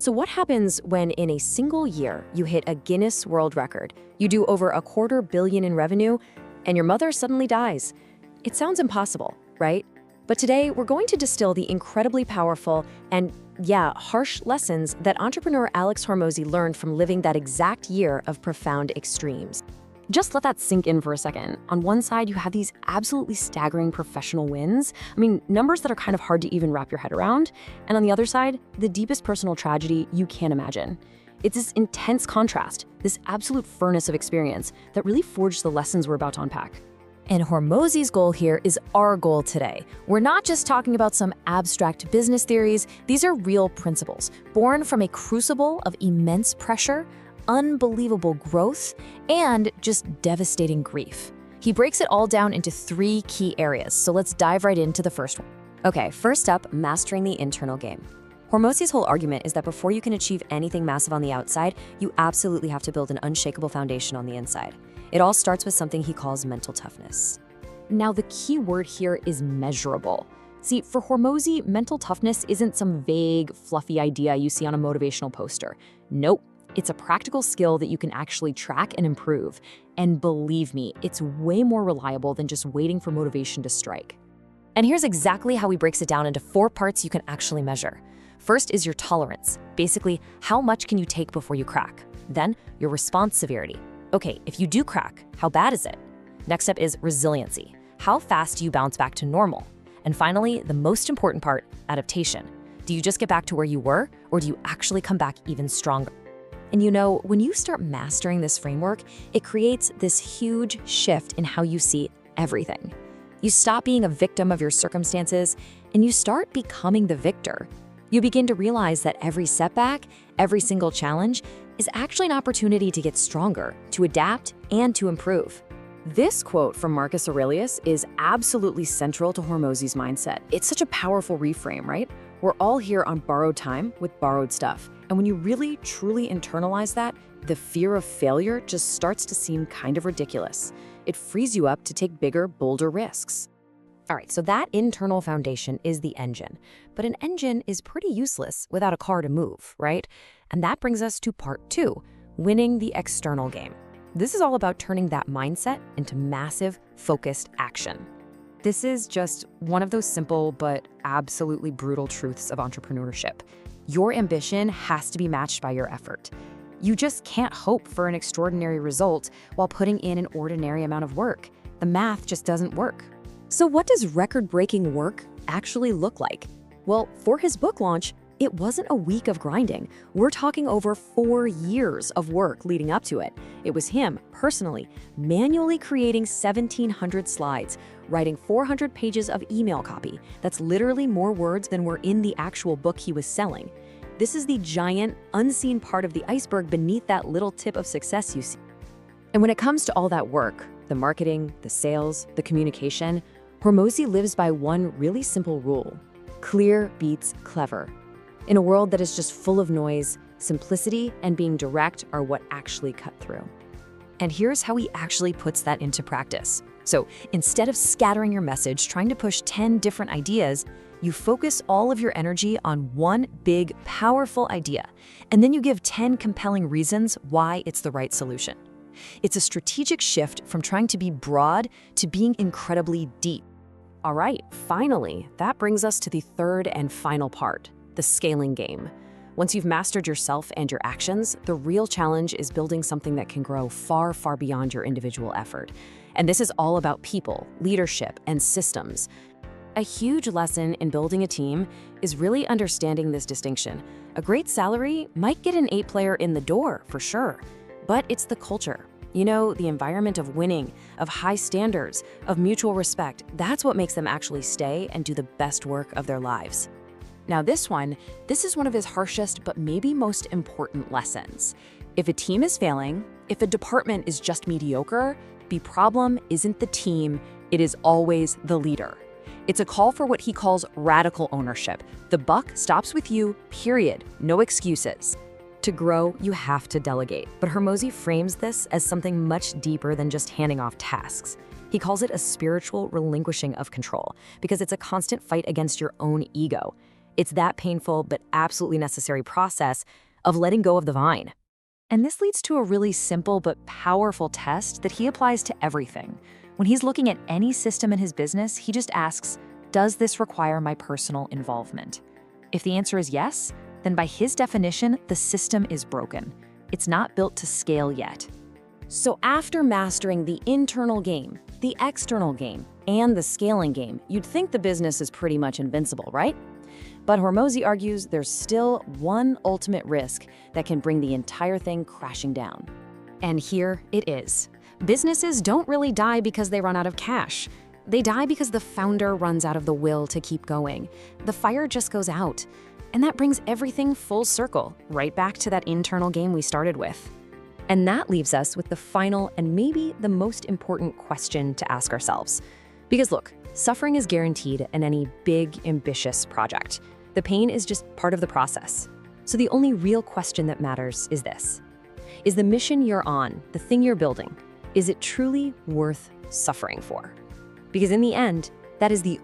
So what happens when in a single year you hit a Guinness World Record? You do over $250 million in revenue, and your mother suddenly dies. It sounds impossible, right? But today we're going to distill the incredibly powerful and, yeah, harsh lessons that entrepreneur Alex Hormozi learned from living that exact year of profound extremes. Just let that sink in for a second. On one side, you have these absolutely staggering professional wins. I mean, numbers that are kind of hard to even wrap your head around. And on the other side, the deepest personal tragedy you can imagine. It's this intense contrast, this absolute furnace of experience that really forged the lessons we're about to unpack. And Hormozi's goal here is our goal today. We're not just talking about some abstract business theories. These are real principles, born from a crucible of immense pressure, unbelievable growth, and just devastating grief. He breaks it all down into 3 key areas, so let's dive right into the first one. Okay, first up, mastering the internal game. Hormozi's whole argument is that before you can achieve anything massive on the outside, you absolutely have to build an unshakable foundation on the inside. It all starts with something he calls mental toughness. Now, the key word here is measurable. See, for Hormozi, mental toughness isn't some vague, fluffy idea you see on a motivational poster. Nope. It's a practical skill that you can actually track and improve. And believe me, it's way more reliable than just waiting for motivation to strike. And here's exactly how he breaks it down into 4 parts you can actually measure. First is your tolerance. Basically, how much can you take before you crack? Then, your response severity. Okay, if you do crack, how bad is it? Next up is resiliency. How fast do you bounce back to normal? And finally, the most important part, adaptation. Do you just get back to where you were, or do you actually come back even stronger? And you know, when you start mastering this framework, it creates this huge shift in how you see everything. You stop being a victim of your circumstances, and you start becoming the victor. You begin to realize that every setback, every single challenge, is actually an opportunity to get stronger, to adapt, and to improve. This quote from Marcus Aurelius is absolutely central to Hormozi's mindset. It's such a powerful reframe, right? We're all here on borrowed time with borrowed stuff. And when you really, truly internalize that, the fear of failure just starts to seem kind of ridiculous. It frees you up to take bigger, bolder risks. All right, so that internal foundation is the engine. But an engine is pretty useless without a car to move, right? And that brings us to part 2, winning the external game. This is all about turning that mindset into massive, focused action. This is just one of those simple but absolutely brutal truths of entrepreneurship. Your ambition has to be matched by your effort. You just can't hope for an extraordinary result while putting in an ordinary amount of work. The math just doesn't work. So what does record-breaking work actually look like? Well, for his book launch, it wasn't a week of grinding. We're talking over 4 years of work leading up to it. It was him, personally, manually creating 1,700 slides, writing 400 pages of email copy. That's literally more words than were in the actual book he was selling. This is the giant, unseen part of the iceberg beneath that little tip of success you see. And when it comes to all that work, the marketing, the sales, the communication, Hormozi lives by one really simple rule: clear beats clever. In a world that is just full of noise, simplicity and being direct are what actually cut through. And here's how he actually puts that into practice. So instead of scattering your message, trying to push 10 different ideas, you focus all of your energy on one big, powerful idea, and then you give 10 compelling reasons why it's the right solution. It's a strategic shift from trying to be broad to being incredibly deep. All right, finally, that brings us to the third and final part, the scaling game. Once you've mastered yourself and your actions, the real challenge is building something that can grow far, far beyond your individual effort. And this is all about people, leadership, and systems. A huge lesson in building a team is really understanding this distinction. A great salary might get an 8-player in the door, for sure, but it's the culture. You know, the environment of winning, of high standards, of mutual respect. That's what makes them actually stay and do the best work of their lives. Now this is one of his harshest but maybe most important lessons. If a team is failing, if a department is just mediocre, the problem isn't the team, it is always the leader. It's a call for what he calls radical ownership. The buck stops with you, period. No excuses. To grow, you have to delegate. But Hormozi frames this as something much deeper than just handing off tasks. He calls it a spiritual relinquishing of control, because it's a constant fight against your own ego. It's that painful but absolutely necessary process of letting go of the vine. And this leads to a really simple but powerful test that he applies to everything. When he's looking at any system in his business, he just asks, does this require my personal involvement? If the answer is yes, then by his definition, the system is broken. It's not built to scale yet. So after mastering the internal game, the external game, and the scaling game, you'd think the business is pretty much invincible, right? But Hormozi argues there's still one ultimate risk that can bring the entire thing crashing down. And here it is. Businesses don't really die because they run out of cash. They die because the founder runs out of the will to keep going. The fire just goes out. And that brings everything full circle, right back to that internal game we started with. And that leaves us with the final and maybe the most important question to ask ourselves. Because look, suffering is guaranteed in any big, ambitious project. The pain is just part of the process. So the only real question that matters is this. Is the mission you're on, the thing you're building, is it truly worth suffering for? Because in the end, that is the